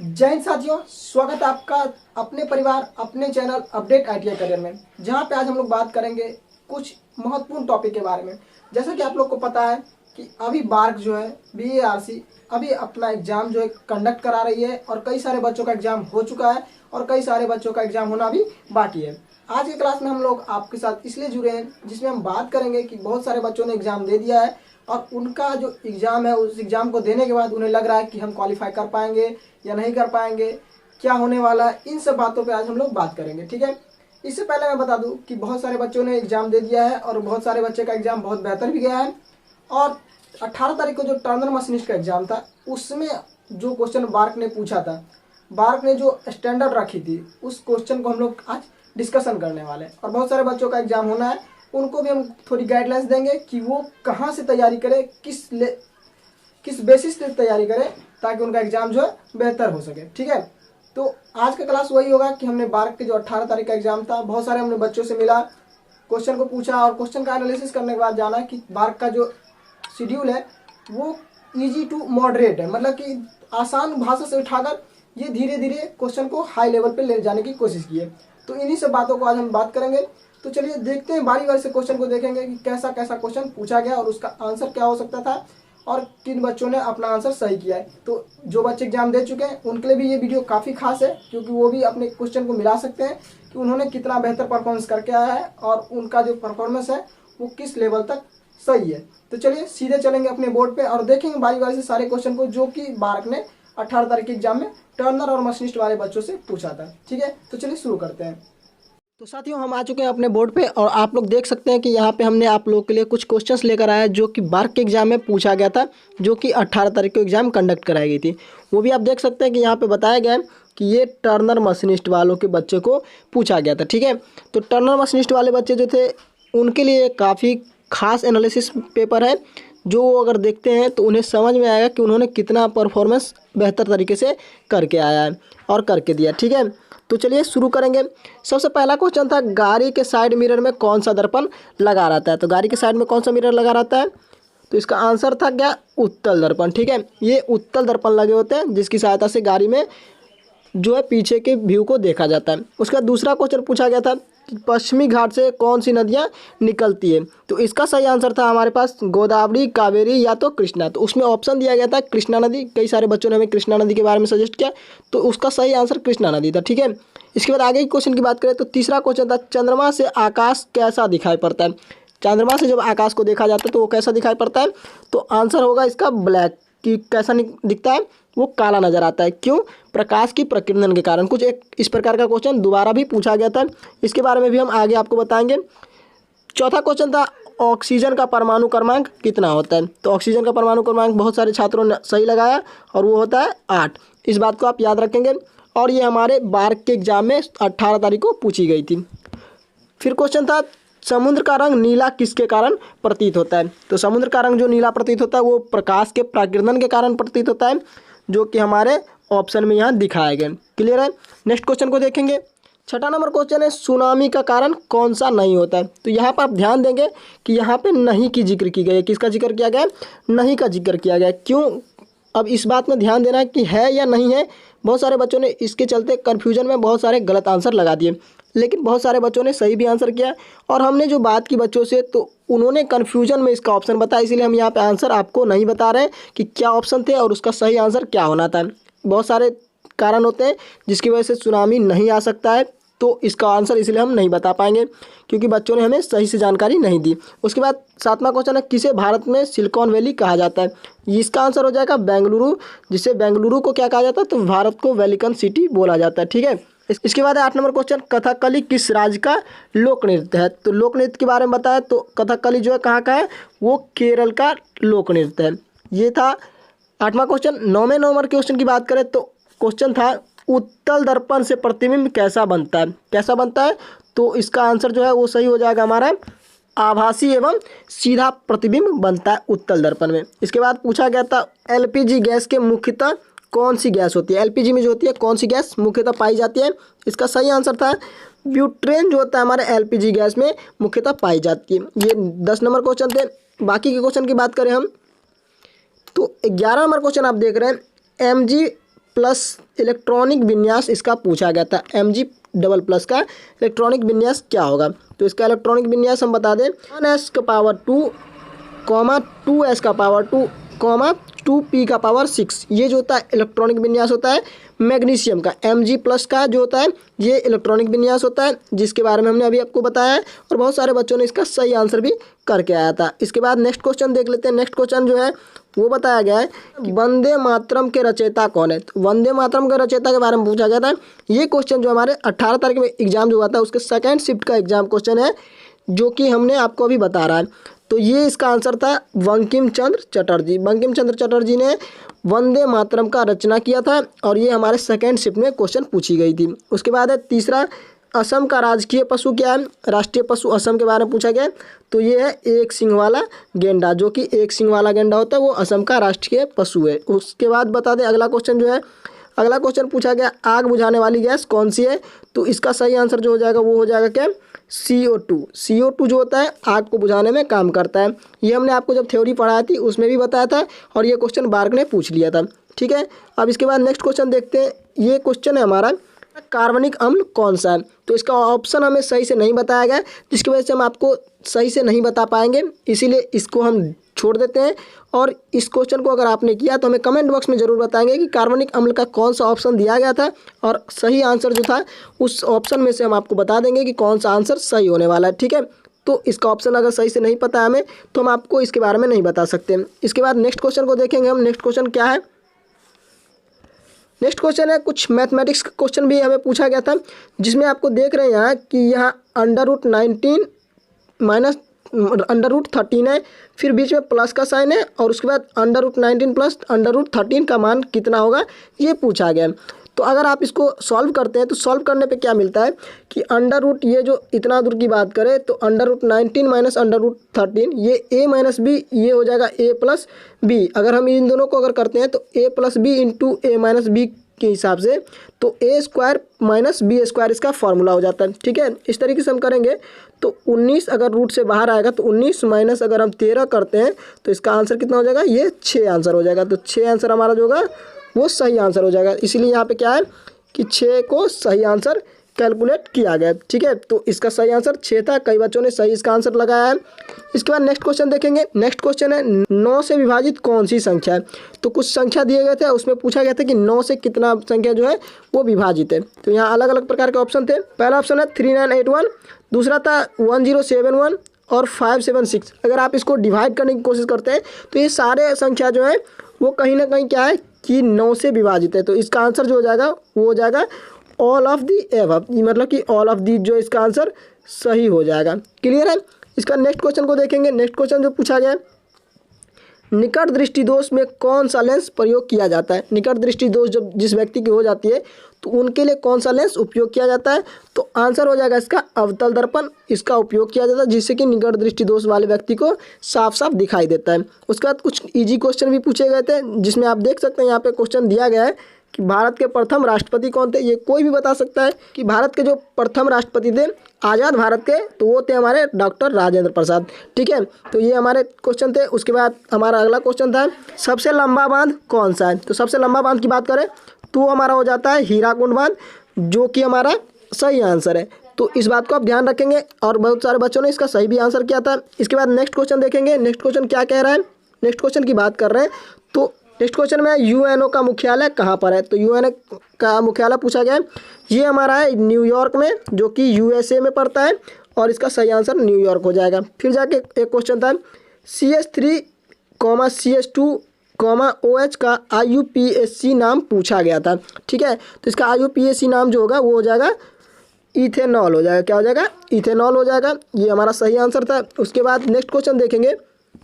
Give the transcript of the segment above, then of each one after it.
जय हिंद साथियों, स्वागत है आपका अपने परिवार अपने चैनल अपडेट आईटीआई करियर में, जहां पे आज हम लोग बात करेंगे कुछ महत्वपूर्ण टॉपिक के बारे में। जैसा कि आप लोग को पता है कि अभी बार्क जो है BARC अभी अपना एग्जाम जो है कंडक्ट करा रही है और कई सारे बच्चों का एग्जाम हो चुका है और कई सारे बच्चों का एग्जाम होना भी बाकी है। आज की क्लास में हम लोग आपके साथ इसलिए जुड़े हैं जिसमें हम बात करेंगे कि बहुत सारे बच्चों ने एग्जाम दे दिया है और उनका जो एग्ज़ाम है उस एग्ज़ाम को देने के बाद उन्हें लग रहा है कि हम क्वालिफाई कर पाएंगे या नहीं कर पाएंगे, क्या होने वाला है, इन सब बातों पे आज हम लोग बात करेंगे। ठीक है, इससे पहले मैं बता दूं कि बहुत सारे बच्चों ने एग्ज़ाम दे दिया है और बहुत सारे बच्चे का एग्ज़ाम बहुत बेहतर भी गया है। और 18 तारीख को जो टर्नर मशीनिस्ट का एग्ज़ाम था उसमें जो क्वेश्चन बार्क ने पूछा था, बार्क ने जो स्टैंडर्ड रखी थी उस क्वेश्चन को हम लोग आज डिस्कशन करने वाले हैं। और बहुत सारे बच्चों का एग्ज़ाम होना है, उनको भी हम थोड़ी गाइडलाइंस देंगे कि वो कहाँ से तैयारी करें, किस बेसिस पे तैयारी करें ताकि उनका एग्ज़ाम जो है बेहतर हो सके। ठीक है, तो आज का क्लास वही होगा कि हमने बार्क के जो 18 तारीख का एग्ज़ाम था, बहुत सारे हमने बच्चों से मिला, क्वेश्चन को पूछा और क्वेश्चन का एनालिसिस करने के बाद जाना कि बार्क का जो शेड्यूल है वो ईजी टू मॉडरेट है, मतलब कि आसान भाषा से उठाकर ये धीरे धीरे क्वेश्चन को हाई लेवल पे ले जाने की कोशिश की है। तो इन्हीं सब बातों को आज हम बात करेंगे। तो चलिए देखते हैं, बारी बारी से क्वेश्चन को देखेंगे कि कैसा कैसा क्वेश्चन पूछा गया और उसका आंसर क्या हो सकता था और किन बच्चों ने अपना आंसर सही किया है। तो जो बच्चे एग्जाम दे चुके हैं उनके लिए भी ये वीडियो काफ़ी खास है, क्योंकि वो भी अपने क्वेश्चन को मिला सकते हैं कि उन्होंने कितना बेहतर परफॉर्मेंस करके आया है और उनका जो परफॉर्मेंस है वो किस लेवल तक सही है। तो चलिए सीधे चलेंगे अपने बोर्ड पे और देखेंगे बारी बारी से सारे क्वेश्चन को जो कि बार्क ने 18 तारीख के एग्जाम में टर्नर और मशीनिस्ट वाले बच्चों से पूछा था। ठीक है, तो चलिए शुरू करते हैं। तो साथियों, हम आ चुके हैं अपने बोर्ड पे और आप लोग देख सकते हैं कि यहाँ पे हमने आप लोगों के लिए कुछ क्वेश्चंस लेकर आया जो कि बार्क के एग्जाम में पूछा गया था, जो कि 18 तारीख को एग्जाम कंडक्ट कराई गई थी। वो भी आप देख सकते हैं कि यहाँ पे बताया गया है कि ये टर्नर मशीनिस्ट वालों के बच्चे को पूछा गया था। ठीक है, तो टर्नर मशीनिस्ट वाले बच्चे जो थे उनके लिए काफ़ी खास एनालिसिस पेपर है, जो अगर देखते हैं तो उन्हें समझ में आएगा कि उन्होंने कितना परफॉर्मेंस बेहतर तरीके से करके आया है और करके दिया। ठीक है, तो चलिए शुरू करेंगे। सबसे पहला क्वेश्चन था, गाड़ी के साइड मिरर में कौन सा दर्पण लगा रहता है। तो गाड़ी के साइड में कौन सा मिरर लगा रहता है, तो इसका आंसर था क्या, उत्तल दर्पण। ठीक है, ये उत्तल दर्पण लगे होते हैं जिसकी सहायता से गाड़ी में जो है पीछे के व्यू को देखा जाता है। उसका दूसरा क्वेश्चन पूछा गया था कि पश्चिमी घाट से कौन सी नदियाँ निकलती है। तो इसका सही आंसर था हमारे पास गोदावरी, कावेरी या तो कृष्णा। तो उसमें ऑप्शन दिया गया था कृष्णा नदी। कई सारे बच्चों ने हमें कृष्णा नदी के बारे में सजेस्ट किया, तो उसका सही आंसर कृष्णा नदी था। ठीक है, इसके बाद आगे के क्वेश्चन की बात करें तो तीसरा क्वेश्चन था, चंद्रमा से आकाश कैसा दिखाई पड़ता है। चंद्रमा से जब आकाश को देखा जाता है तो वो कैसा दिखाई पड़ता है, तो आंसर होगा इसका ब्लैक। कि कैसा दिखता है, वो काला नज़र आता है। क्यों, प्रकाश की प्रकीर्णन के कारण। कुछ एक इस प्रकार का क्वेश्चन दोबारा भी पूछा गया था, इसके बारे में भी हम आगे आपको बताएंगे। चौथा क्वेश्चन था, ऑक्सीजन का परमाणु क्रमांक कितना होता है। तो ऑक्सीजन का परमाणु क्रमांक बहुत सारे छात्रों ने सही लगाया और वो होता है 8। इस बात को आप याद रखेंगे और ये हमारे बार्क के एग्जाम में 18 तारीख को पूछी गई थी। फिर क्वेश्चन था, समुद्र का रंग नीला किसके कारण प्रतीत होता है। तो समुद्र का रंग जो नीला प्रतीत होता है वो प्रकाश के प्रकीर्णन के कारण प्रतीत होता है, जो कि हमारे ऑप्शन में यहाँ दिखाए गए। क्लियर है, नेक्स्ट क्वेश्चन को देखेंगे। छठा नंबर क्वेश्चन है, सुनामी का कारण कौन सा नहीं होता है। तो यहाँ पर आप ध्यान देंगे कि यहाँ पे नहीं की जिक्र की गई है। किसका जिक्र किया गया है, नहीं का जिक्र किया गया है। क्यों, अब इस बात में ध्यान देना है कि है या नहीं है। बहुत सारे बच्चों ने इसके चलते कन्फ्यूजन में बहुत सारे गलत आंसर लगा दिए, लेकिन बहुत सारे बच्चों ने सही भी आंसर किया। और हमने जो बात की बच्चों से तो उन्होंने कन्फ्यूजन में इसका ऑप्शन बताया, इसीलिए हम यहाँ पे आंसर आपको नहीं बता रहे हैं कि क्या ऑप्शन थे और उसका सही आंसर क्या होना था। बहुत सारे कारण होते हैं जिसकी वजह से सुनामी नहीं आ सकता है, तो इसका आंसर इसलिए हम नहीं बता पाएंगे क्योंकि बच्चों ने हमें सही से जानकारी नहीं दी। उसके बाद सातवां क्वेश्चन है, किसे भारत में सिलिकॉन वैली कहा जाता है। इसका आंसर हो जाएगा बेंगलुरु, जिसे बेंगलुरु को क्या कहा जाता है, तो भारत को वेलिकन सिटी बोला जाता है। ठीक है, इसके बाद है 8 नंबर क्वेश्चन, कथकली किस राज्य का लोक नृत्य है। तो लोक नृत्य के बारे में बताया, तो कथकली जो है कहाँ का है, वो केरल का लोक नृत्य है। ये था 8वां क्वेश्चन। 9वें नंबर क्वेश्चन की बात करें तो क्वेश्चन था, उत्तल दर्पण से प्रतिबिंब कैसा बनता है। कैसा बनता है, तो इसका आंसर जो है वो सही हो जाएगा हमारा, आभासी एवं सीधा प्रतिबिंब बनता है उत्तल दर्पण में। इसके बाद पूछा गया था, एलपीजी गैस के मुख्यतः कौन सी गैस होती है। एलपीजी में जो होती है कौन सी गैस मुख्यतः पाई जाती है। इसका सही आंसर था ब्यूटेन, जो होता है हमारे एलपीजी गैस में मुख्यतः पाई जाती है। ये 10 नंबर क्वेश्चन थे। बाकी के क्वेश्चन की बात करें हम तो 11 नंबर क्वेश्चन आप देख रहे हैं, एमजी प्लस इलेक्ट्रॉनिक विन्यास इसका पूछा गया था। Mg++ का इलेक्ट्रॉनिक विन्यास क्या होगा? तो इसका इलेक्ट्रॉनिक विन्यास हम बता दें 1s⁻², 2s⁻², 2p⁻6। ये जो होता है इलेक्ट्रॉनिक विन्यास होता है मैग्नीशियम का। Mg+ का जो होता है ये इलेक्ट्रॉनिक विन्यास होता है, जिसके बारे में हमने अभी आपको बताया है और बहुत सारे बच्चों ने इसका सही आंसर भी करके आया था। इसके बाद नेक्स्ट क्वेश्चन देख लेते हैं। नेक्स्ट क्वेश्चन जो है वो बताया गया है कि वंदे मातरम के रचयिता कौन है? तो वंदे मातरम के रचयिता के बारे में पूछा गया था। ये क्वेश्चन जो हमारे 18 तारीख में एग्जाम जो हुआ था उसके सेकेंड शिफ्ट का एग्जाम क्वेश्चन है, जो कि हमने आपको अभी बता रहा है। तो ये इसका आंसर था बंकिम चंद्र चटर्जी। बंकिम चंद्र चटर्जी ने वंदे मातरम का रचना किया था और ये हमारे सेकेंड शिफ्ट में क्वेश्चन पूछी गई थी। उसके बाद है तीसरा, असम का राजकीय पशु क्या है? राष्ट्रीय पशु असम के बारे में पूछा गया। तो ये है एक सिंग वाला गेंडा, जो कि एक सिंग वाला गेंडा होता है वो असम का राष्ट्रीय पशु है। उसके बाद बता दें अगला क्वेश्चन जो है, अगला क्वेश्चन पूछा गया आग बुझाने वाली गैस कौन सी है? तो इसका सही आंसर जो हो जाएगा वो हो जाएगा क्या? CO2। CO2 जो होता है आग को बुझाने में काम करता है। ये हमने आपको जब थ्योरी पढ़ाई थी उसमें भी बताया था और ये क्वेश्चन बार्क ने पूछ लिया था। ठीक है, अब इसके बाद नेक्स्ट क्वेश्चन देखते हैं। ये क्वेश्चन है हमारा कार्बनिक अम्ल कौन सा है? तो इसका ऑप्शन हमें सही से नहीं बताया गया, जिसकी वजह से हम आपको सही से नहीं बता पाएंगे, इसीलिए इसको हम छोड़ देते हैं। और इस क्वेश्चन को अगर आपने किया तो हमें कमेंट बॉक्स में ज़रूर बताएंगे कि कार्बनिक अम्ल का कौन सा ऑप्शन दिया गया था और सही आंसर जो था उस ऑप्शन में से हम आपको बता देंगे कि कौन सा आंसर सही होने वाला है। ठीक है, तो इसका ऑप्शन अगर सही से नहीं पता है हमें तो हम आपको इसके बारे में नहीं बता सकते। इसके बाद नेक्स्ट क्वेश्चन को देखेंगे हम। नेक्स्ट क्वेश्चन क्या है? नेक्स्ट क्वेश्चन है कुछ मैथमेटिक्स का क्वेश्चन भी हमें पूछा गया था, जिसमें आपको देख रहे हैं यहाँ कि यहाँ √19 माइनस √13 है, फिर बीच में प्लस का साइन है और उसके बाद √19 प्लस √13 का मान कितना होगा ये पूछा गया। तो अगर आप इसको सॉल्व करते हैं तो सॉल्व करने पे क्या मिलता है कि √ ये जो इतना दूर की बात करें तो √19 माइनस √13 ये a माइनस बी, ये हो जाएगा a प्लस बी। अगर हम इन दोनों को अगर करते हैं तो a plus b into a minus b के हिसाब से तो a² माइनस b² इसका फॉर्मूला हो जाता है। ठीक है, इस तरीके से हम करेंगे तो 19 अगर रूट से बाहर आएगा तो 19 माइनस अगर हम 13 करते हैं तो इसका आंसर कितना हो जाएगा? ये 6 आंसर हो जाएगा। तो 6 आंसर हमारा जो होगा वो सही आंसर हो जाएगा। इसीलिए यहाँ पे क्या है कि 6 को सही आंसर कैलकुलेट किया गया। ठीक है, तो इसका सही आंसर 6 था। कई बच्चों ने सही इसका आंसर लगाया है। इसके बाद नेक्स्ट क्वेश्चन देखेंगे। नेक्स्ट क्वेश्चन है 9 से विभाजित कौन सी संख्या है? तो कुछ संख्या दिए गए थे, उसमें पूछा गया था कि 9 से कितना संख्या जो है वो विभाजित है। तो यहाँ अलग अलग प्रकार के ऑप्शन थे। पहला ऑप्शन है 3981, दूसरा था 1071 और 576। अगर आप इसको डिवाइड करने की कोशिश करते हैं तो ये सारे संख्या जो है वो कहीं ना कहीं क्या है कि 9 से विभाजित है। तो इसका आंसर जो हो जाएगा वो हो जाएगा ऑल ऑफ दी एबव, मतलब कि ऑल ऑफ दी जो इसका आंसर सही हो जाएगा। क्लियर है? इसका नेक्स्ट क्वेश्चन को देखेंगे। नेक्स्ट क्वेश्चन जो पूछा गया है, निकट दृष्टि दोष में कौन सा लेंस प्रयोग किया जाता है? निकट दृष्टि दोष जब जिस व्यक्ति की हो जाती है तो उनके लिए कौन सा लेंस उपयोग किया जाता है? तो आंसर हो जाएगा इसका अवतल दर्पण, इसका उपयोग किया जाता है, जिससे कि निकट दृष्टि दोष वाले व्यक्ति को साफ साफ दिखाई देता है। उसके बाद कुछ इजी क्वेश्चन भी पूछे गए थे, जिसमें आप देख सकते हैं यहाँ पे क्वेश्चन दिया गया है कि भारत के प्रथम राष्ट्रपति कौन थे? ये कोई भी बता सकता है कि भारत के जो प्रथम राष्ट्रपति थे आज़ाद भारत के, तो वो थे हमारे डॉक्टर राजेंद्र प्रसाद। ठीक है, तो ये हमारे क्वेश्चन थे। उसके बाद हमारा अगला क्वेश्चन था सबसे लंबा बांध कौन सा है? तो सबसे लंबा बांध की बात करें तो हमारा हो जाता है हीराकुंड बांध, जो कि हमारा सही आंसर है। तो इस बात को आप ध्यान रखेंगे और बहुत सारे बच्चों ने इसका सही भी आंसर किया था। इसके बाद नेक्स्ट क्वेश्चन देखेंगे। नेक्स्ट क्वेश्चन क्या कह रहा है? नेक्स्ट क्वेश्चन की बात कर रहे हैं तो नेक्स्ट क्वेश्चन में UNO का मुख्यालय कहाँ पर है? तो UNO का मुख्यालय पूछा गया है, ये हमारा है न्यूयॉर्क में, जो कि USA में पड़ता है और इसका सही आंसर न्यूयॉर्क हो जाएगा। फिर जाके एक क्वेश्चन था CS3, CS2, OH का IUPAC नाम पूछा गया था। ठीक है, तो इसका IUPAC नाम जो होगा वो हो जाएगा इथेनॉल हो जाएगा। क्या हो जाएगा? इथेनॉल हो जाएगा। ये हमारा सही आंसर था। उसके बाद नेक्स्ट क्वेश्चन देखेंगे।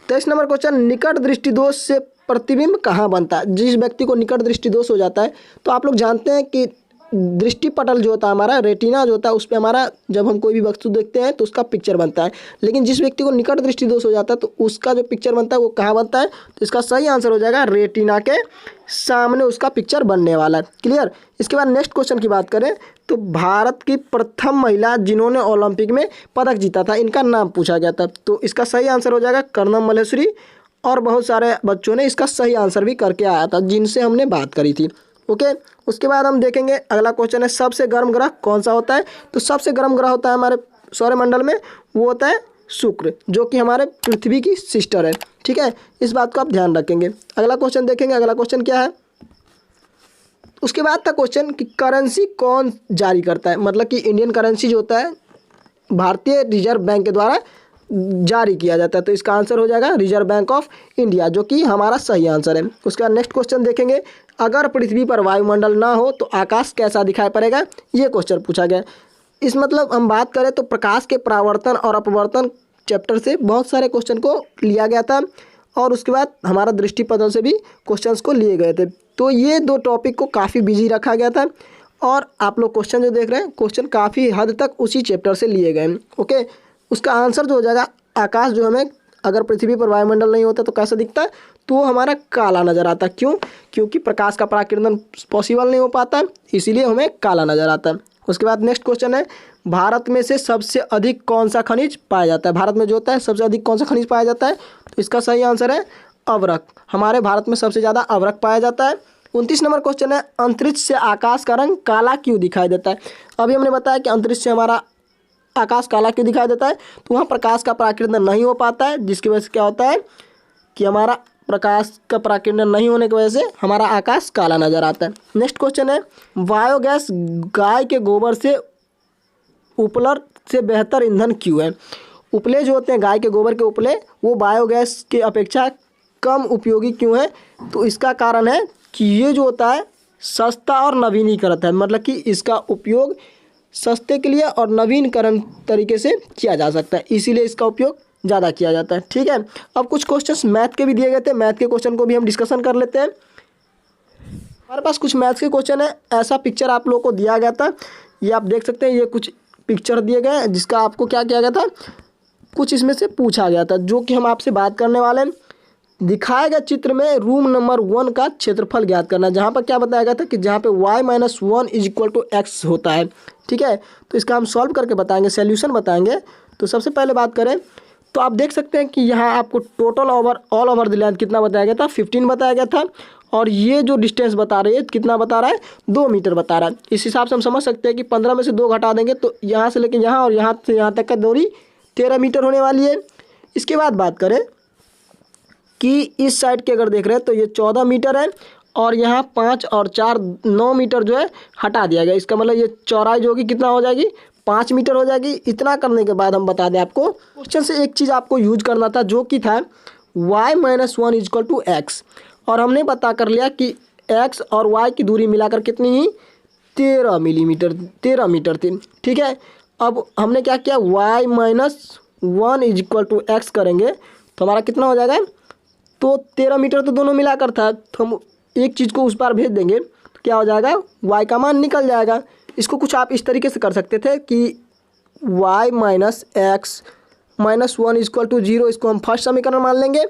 23 नंबर क्वेश्चन, निकट दृष्टि दोष से प्रतिबिंब कहाँ बनता है? जिस व्यक्ति को निकट दृष्टि दोष हो जाता है तो आप लोग जानते हैं कि दृष्टि पटल जो होता है हमारा, रेटिना जो होता है, उस पर हमारा जब हम कोई भी वस्तु देखते हैं तो उसका पिक्चर बनता है। लेकिन जिस व्यक्ति को निकट दृष्टि दोष हो जाता है तो उसका जो पिक्चर बनता है वो कहाँ बनता है? तो इसका सही आंसर हो जाएगा रेटिना के सामने उसका पिक्चर बनने वाला है। क्लियर? इसके बाद नेक्स्ट क्वेश्चन की बात करें तो भारत की प्रथम महिला जिन्होंने ओलंपिक में पदक जीता था, इनका नाम पूछा गया था। तो इसका सही आंसर हो जाएगा कर्णम मल्लेश्वरी, और बहुत सारे बच्चों ने इसका सही आंसर भी करके आया था जिनसे हमने बात करी थी। ओके। उसके बाद हम देखेंगे अगला क्वेश्चन है सबसे गर्म ग्रह कौन सा होता है। तो सबसे गर्म ग्रह होता है हमारे सौरमंडल में, वो होता है शुक्र, जो कि हमारे पृथ्वी की सिस्टर है। ठीक है, इस बात को आप ध्यान रखेंगे। अगला क्वेश्चन देखेंगे, अगला क्वेश्चन क्या है। उसके बाद था क्वेश्चन कि करेंसी कौन जारी करता है, मतलब कि इंडियन करेंसी जो होता है भारतीय रिजर्व बैंक के द्वारा जारी किया जाता है। तो इसका आंसर हो जाएगा रिजर्व बैंक ऑफ इंडिया, जो कि हमारा सही आंसर है। उसके बाद नेक्स्ट क्वेश्चन देखेंगे, अगर पृथ्वी पर वायुमंडल ना हो तो आकाश कैसा दिखाई पड़ेगा, ये क्वेश्चन पूछा गया। इस मतलब हम बात करें तो प्रकाश के परावर्तन और अपवर्तन चैप्टर से बहुत सारे क्वेश्चन को लिया गया था, और उसके बाद हमारा दृष्टिपथल से भी क्वेश्चंस को लिए गए थे। तो ये दो टॉपिक को काफ़ी बिजी रखा गया था, और आप लोग क्वेश्चन जो देख रहे हैं क्वेश्चन काफ़ी हद तक उसी चैप्टर से लिए गए हैं। ओके, उसका आंसर जो हो जाएगा, आकाश जो हमें अगर पृथ्वी पर वायुमंडल नहीं होता तो कैसा दिखता है, तो वो हमारा काला नज़र आता है। क्यों? क्योंकि प्रकाश का पराकिरण पॉसिबल नहीं हो पाता, इसीलिए हमें काला नज़र आता है। उसके बाद नेक्स्ट क्वेश्चन है, भारत में से सबसे अधिक कौन सा खनिज पाया जाता है। भारत में जो होता है सबसे अधिक कौन सा खनिज पाया जाता है, तो इसका सही आंसर है अवरक। हमारे भारत में सबसे ज़्यादा अवरक पाया जाता है। 29 नंबर क्वेश्चन है, अंतरिक्ष से आकाश का रंग काला क्यों दिखाई देता है। अभी हमने बताया कि अंतरिक्ष से हमारा आकाश काला क्यों दिखाई देता है, तो वहाँ प्रकाश का पराकिरण नहीं हो पाता है, जिसकी वजह से क्या होता है कि हमारा प्रकाश का पराकिरण नहीं होने की वजह से हमारा आकाश काला नज़र आता है। नेक्स्ट क्वेश्चन है, बायोगैस गाय के गोबर से उपलर से बेहतर ईंधन क्यों है। उपले जो होते हैं गाय के गोबर के उपले, वो बायोगैस के अपेक्षा कम उपयोगी क्यों है, तो इसका कारण है कि ये जो होता है सस्ता और नवीनीकृत है, मतलब कि इसका उपयोग सस्ते के लिए और नवीनकरण तरीके से किया जा सकता है, इसीलिए इसका उपयोग ज़्यादा किया जाता है। ठीक है, अब कुछ क्वेश्चंस मैथ के भी दिए गए थे, मैथ के क्वेश्चन को भी हम डिस्कशन कर लेते हैं। हमारे पास कुछ मैथ्स के क्वेश्चन है, ऐसा पिक्चर आप लोगों को दिया गया था, ये आप देख सकते हैं, ये कुछ पिक्चर दिए गए हैं जिसका आपको क्या किया गया था, कुछ इसमें से पूछा गया था, जो कि हम आपसे बात करने वाले हैं। दिखाए गए चित्र में रूम नंबर 1 का क्षेत्रफल ज्ञात करना, जहाँ पर क्या बताया गया था कि जहाँ पे y-1 = x होता है। ठीक है, तो इसका हम सॉल्व करके बताएंगे, सॉल्यूशन बताएंगे। तो सबसे पहले बात करें तो आप देख सकते हैं कि यहाँ आपको total all over the length कितना बताया गया था, 15 बताया गया था, और ये जो डिस्टेंस बता रही है कितना बता रहा है, 2 मीटर बता रहा है। इस हिसाब से हम समझ सकते हैं कि 15 में से 2 घटा देंगे तो यहाँ से लेकर यहाँ और यहाँ से यहाँ तक का दूरी 13 मीटर होने वाली है। इसके बाद बात करें कि इस साइड के अगर देख रहे हैं तो ये 14 मीटर है, और यहाँ 5 और 4 9 मीटर जो है हटा दिया गया। इसका मतलब ये चौड़ाई जो होगी कितना हो जाएगी, 5 मीटर हो जाएगी। इतना करने के बाद हम बता दें आपको, क्वेश्चन से एक चीज़ आपको यूज करना था, जो कि था y-1 = x, और हमने पता कर लिया कि x और y की दूरी मिलाकर कितनी ही 13 मीटर थी। ठीक है, अब हमने क्या किया, y-1 = x करेंगे तो हमारा कितना हो जाएगा, तो 13 मीटर तो दोनों मिलाकर था, तो हम एक चीज़ को उस पार भेज देंगे तो क्या हो जाएगा, y का मान निकल जाएगा। इसको कुछ आप इस तरीके से कर सकते थे कि y-x -1 = 0, इसको हम फर्स्ट समीकरण मान लेंगे।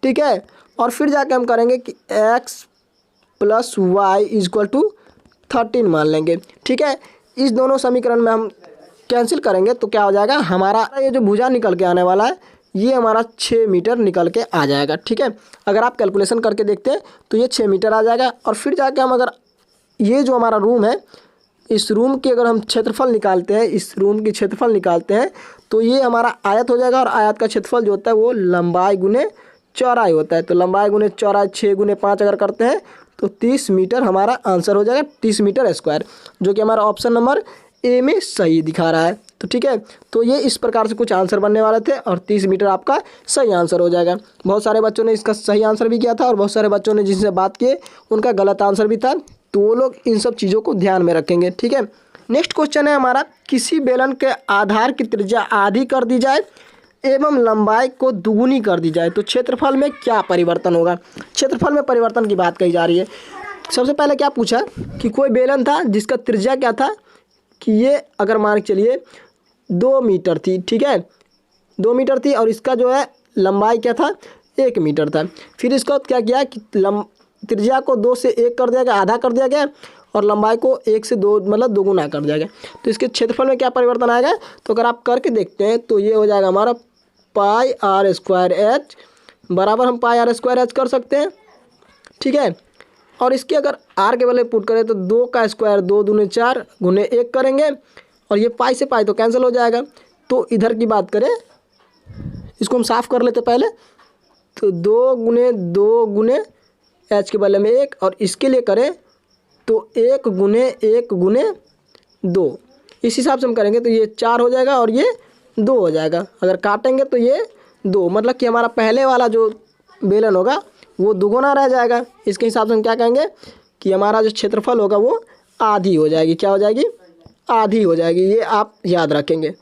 ठीक है, और फिर जाके हम करेंगे कि x + y = 13 मान लेंगे। ठीक है, इस दोनों समीकरण में हम कैंसिल करेंगे तो क्या हो जाएगा, हमारा ये जो भुजा निकल के आने वाला है ये हमारा 6 मीटर निकल के आ जाएगा। ठीक है, अगर आप कैलकुलेशन करके देखते हैं तो ये 6 मीटर आ जाएगा। और फिर जाके हम अगर ये जो हमारा रूम है, इस रूम की अगर हम क्षेत्रफल निकालते हैं, इस रूम की क्षेत्रफल निकालते हैं तो ये हमारा आयत हो जाएगा, और आयत का क्षेत्रफल जो होता है वो लंबाई गुने चौड़ाई होता है। तो लंबाई गुने चौड़ाई 6 × 5 अगर करते हैं तो 30 मीटर हमारा आंसर हो जाएगा, 30 मीटर स्क्वायर, जो कि हमारा ऑप्शन नंबर ए में सही दिखा रहा है। तो ठीक है, तो ये इस प्रकार से कुछ आंसर बनने वाले थे, और 30 मीटर आपका सही आंसर हो जाएगा। बहुत सारे बच्चों ने इसका सही आंसर भी किया था, और बहुत सारे बच्चों ने जिनसे बात किए उनका गलत आंसर भी था, तो वो लोग इन सब चीज़ों को ध्यान में रखेंगे। ठीक है, नेक्स्ट क्वेश्चन है हमारा, किसी बेलन के आधार की त्रिज्या आधी कर दी जाए एवं लंबाई को दुगुनी कर दी जाए तो क्षेत्रफल में क्या परिवर्तन होगा। क्षेत्रफल में परिवर्तन की बात कही जा रही है। सबसे पहले क्या पूछा कि कोई बेलन था जिसका त्रिज्या क्या था, कि ये अगर मान के चलिए 2 मीटर थी। ठीक है, 2 मीटर थी, और इसका जो है लंबाई क्या था, 1 मीटर था। फिर इसको क्या किया कि त्रिज्या को 2 से 1 कर दिया गया, आधा कर दिया गया, और लंबाई को 1 से 2 मतलब दोगुना कर दिया गया। तो इसके क्षेत्रफल में क्या परिवर्तन आएगा, तो अगर आप करके देखते हैं तो ये हो जाएगा हमारा πr² h बराबर, हम πr² h कर सकते हैं। ठीक है, और इसके अगर आर के वैल्यू पुट करें तो 2 का स्क्वायर 2 दूने 4 गुने 1 करेंगे, और ये पाई से पाई तो कैंसिल हो जाएगा। तो इधर की बात करें, इसको हम साफ़ कर लेते पहले, तो 2 गुने एच के बदले में 1, और इसके लिए करें तो 1 गुने 2, इस हिसाब से हम करेंगे तो ये 4 हो जाएगा और ये 2 हो जाएगा। अगर काटेंगे तो ये 2, मतलब कि हमारा पहले वाला जो बेलन होगा वो दुगुना रह जाएगा। इसके हिसाब से हम क्या कहेंगे कि हमारा जो क्षेत्रफल होगा वो आधी हो जाएगी। क्या हो जाएगी? आधी हो जाएगी। ये आप याद रखेंगे।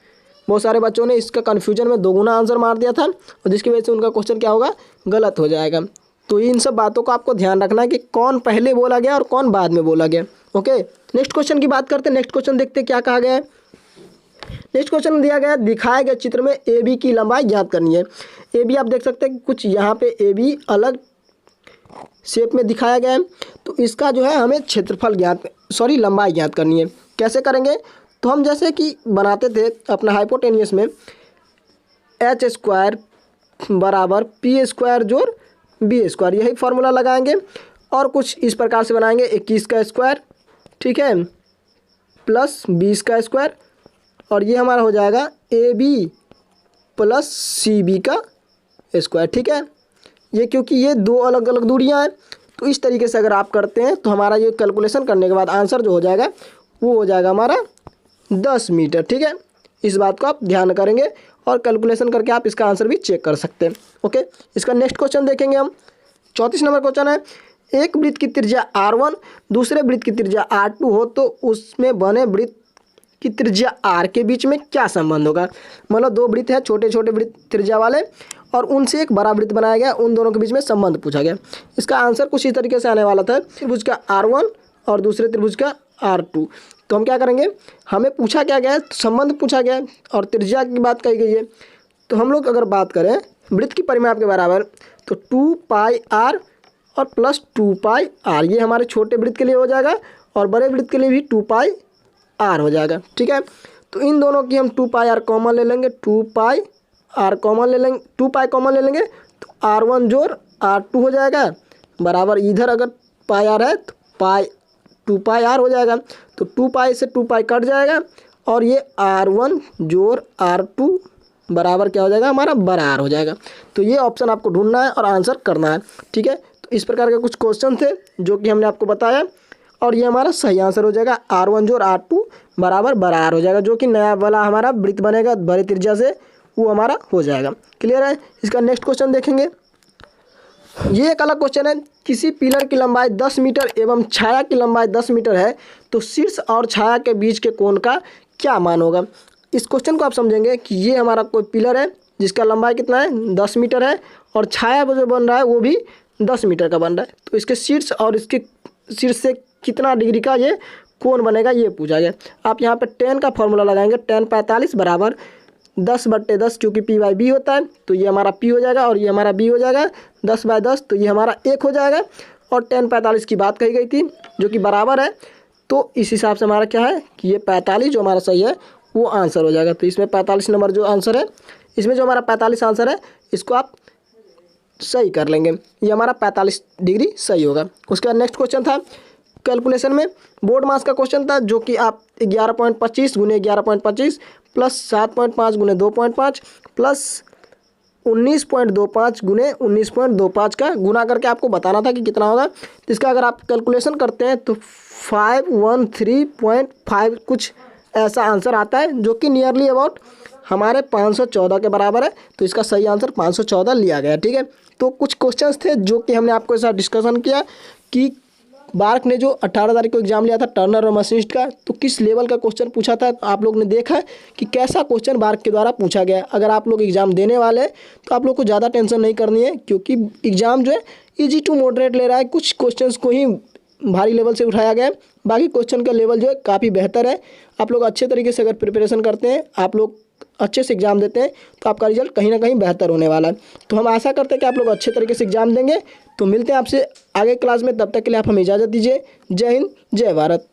बहुत सारे बच्चों ने इसका कन्फ्यूजन में दोगुना आंसर मार दिया था, और जिसकी वजह से उनका क्वेश्चन क्या होगा? गलत हो जाएगा। तो इन सब बातों को आपको ध्यान रखना है कि कौन पहले बोला गया और कौन बाद में बोला गया। ओके, नेक्स्ट क्वेश्चन की बात करते हैं। नेक्स्ट क्वेश्चन देखते हैं क्या कहा गया है। नेक्स्ट क्वेश्चन दिया गया है, दिखाए गए चित्र में ए बी की लंबाई ज्ञात करनी है। ए बी आप देख सकते हैं कि कुछ यहाँ पे ए बी अलग शेप में दिखाया गया है, तो इसका जो है हमें क्षेत्रफल लंबाई ज्ञात करनी है। कैसे करेंगे? तो हम जैसे कि बनाते थे अपना हाइपोटेनियस में, एच स्क्वायर बराबर पी स्क्वायर जोड़ बी स्क्वायर, यही फार्मूला लगाएंगे। और कुछ इस प्रकार से बनाएंगे, 21 का स्क्वायर, ठीक है, प्लस 20 का स्क्वायर, और ये हमारा हो जाएगा a b plus c b का स्क्वायर। ठीक है, ये क्योंकि ये दो अलग अलग दूरियां हैं, तो इस तरीके से अगर आप करते हैं तो हमारा ये कैलकुलेशन करने के बाद आंसर जो हो जाएगा वो हो जाएगा हमारा 10 मीटर। ठीक है, इस बात को आप ध्यान करेंगे और कैलकुलेशन करके आप इसका आंसर भी चेक कर सकते हैं। ओके, इसका नेक्स्ट क्वेश्चन देखेंगे हम। 34 नंबर क्वेश्चन है, एक वृत्त की त्रिज्या R1 दूसरे वृत्त की त्रिज्या R2 हो तो उसमें बने वृत्त की त्रिज्या R के बीच में क्या संबंध होगा? मतलब दो वृत्त है, छोटे छोटे वृत्त त्रिज्या वाले, और उनसे एक बड़ा वृत्त बनाया गया, उन दोनों के बीच में संबंध पूछा गया। इसका आंसर कुछ इस तरीके से आने वाला था, त्रिभुज का R1 और दूसरे त्रिभुज का R2। तो हम क्या करेंगे, हमें पूछा क्या गया है? संबंध पूछा गया है और त्रिज्या की बात कही गई है। तो हम लोग अगर बात करें वृत्त की परिमाप के बराबर, तो 2 पाई r और प्लस 2 पाई r, ये हमारे छोटे वृत्त के लिए हो जाएगा और बड़े वृत्त के लिए भी 2 पाई r हो जाएगा। ठीक है, तो इन दोनों की हम 2 पाई r कॉमन ले लेंगे, 2 पाई r कॉमन ले लेंगे, 2 पाई कॉमन ले लेंगे, तो R1 जोड़ R2 हो जाएगा, बराबर इधर अगर पाई r है तो 2 पाई r हो जाएगा। तो 2 पाई से 2 पाई कट जाएगा और ये R1 जोड़ R2 बराबर क्या हो जाएगा? हमारा बड़ा R हो जाएगा। तो ये ऑप्शन आपको ढूंढना है और आंसर करना है। ठीक है, तो इस प्रकार के कुछ क्वेश्चन थे जो कि हमने आपको बताया, और ये हमारा सही आंसर हो जाएगा। R1 जोड़ R2 बराबर बड़ा R हो जाएगा, जो कि नया वाला हमारा वृत्त बनेगा बड़ी त्रिज्या से, वो हमारा हो जाएगा। क्लियर है? इसका नेक्स्ट क्वेश्चन देखेंगे। ये एक अलग क्वेश्चन है, किसी पिलर की लंबाई 10 मीटर एवं छाया की लंबाई 10 मीटर है तो शीर्ष और छाया के बीच के कोण का क्या मान होगा? इस क्वेश्चन को आप समझेंगे कि ये हमारा कोई पिलर है जिसका लंबाई कितना है? 10 मीटर है, और छाया जो बन रहा है वो भी 10 मीटर का बन रहा है। तो इसके शीर्ष और इसके शीर्ष से कितना डिग्री का ये कोण बनेगा, ये पूछा गया। आप यहाँ पे tan का फॉर्मूला लगाएंगे, tan 45 बराबर 10/10, क्योंकि p/b होता है, तो ये हमारा p हो जाएगा और ये हमारा b हो जाएगा 10/10, तो ये हमारा 1 हो जाएगा। और tan 45 की बात कही गई थी जो कि बराबर है, तो इस हिसाब से हमारा क्या है कि ये 45 जो हमारा सही है वो आंसर हो जाएगा। तो इसमें 45 नंबर जो आंसर है, इसमें जो हमारा 45 आंसर है इसको आप सही कर लेंगे, ये हमारा 45 डिग्री सही होगा। उसके बाद नेक्स्ट क्वेश्चन था कैलकुलेशन में, बोर्ड मास का क्वेश्चन था, जो कि आप 11.25 गुने 11.25 प्लस 7.5 गुने 2.5 प्लस 19.25 गुने 19.25 का गुना करके आपको बताना था कि कितना होगा। तो इसका अगर आप कैलकुलेशन करते हैं तो 513.5 कुछ ऐसा आंसर आता है, जो कि नियरली अबाउट हमारे 514 के बराबर है। तो इसका सही आंसर 514 लिया गया। ठीक है, तो कुछ क्वेश्चंस थे जो कि हमने आपके साथ डिस्कशन किया कि बार्क ने जो 18 तारीख को एग्जाम लिया था टर्नर और मशीनिस्ट का, तो किस लेवल का क्वेश्चन पूछा था। तो आप लोग ने देखा कि कैसा क्वेश्चन बार्क के द्वारा पूछा गया। अगर आप लोग एग्जाम देने वाले हैं तो आप लोग को ज़्यादा टेंशन नहीं करनी है, क्योंकि एग्जाम जो है ईजी टू मॉडरेट ले रहा है। कुछ क्वेश्चंस को ही भारी लेवल से उठाया गया है, बाकी क्वेश्चन का लेवल जो है काफ़ी बेहतर है। आप लोग अच्छे तरीके से अगर प्रिपरेशन करते हैं, आप लोग अच्छे से एग्जाम देते हैं, तो आपका रिजल्ट कहीं ना कहीं बेहतर होने वाला है। तो हम आशा करते हैं कि आप लोग अच्छे तरीके से एग्जाम देंगे। तो मिलते हैं आपसे आगे क्लास में, तब तक के लिए आप हमें इजाज़त दीजिए। जय हिंद, जय भारत।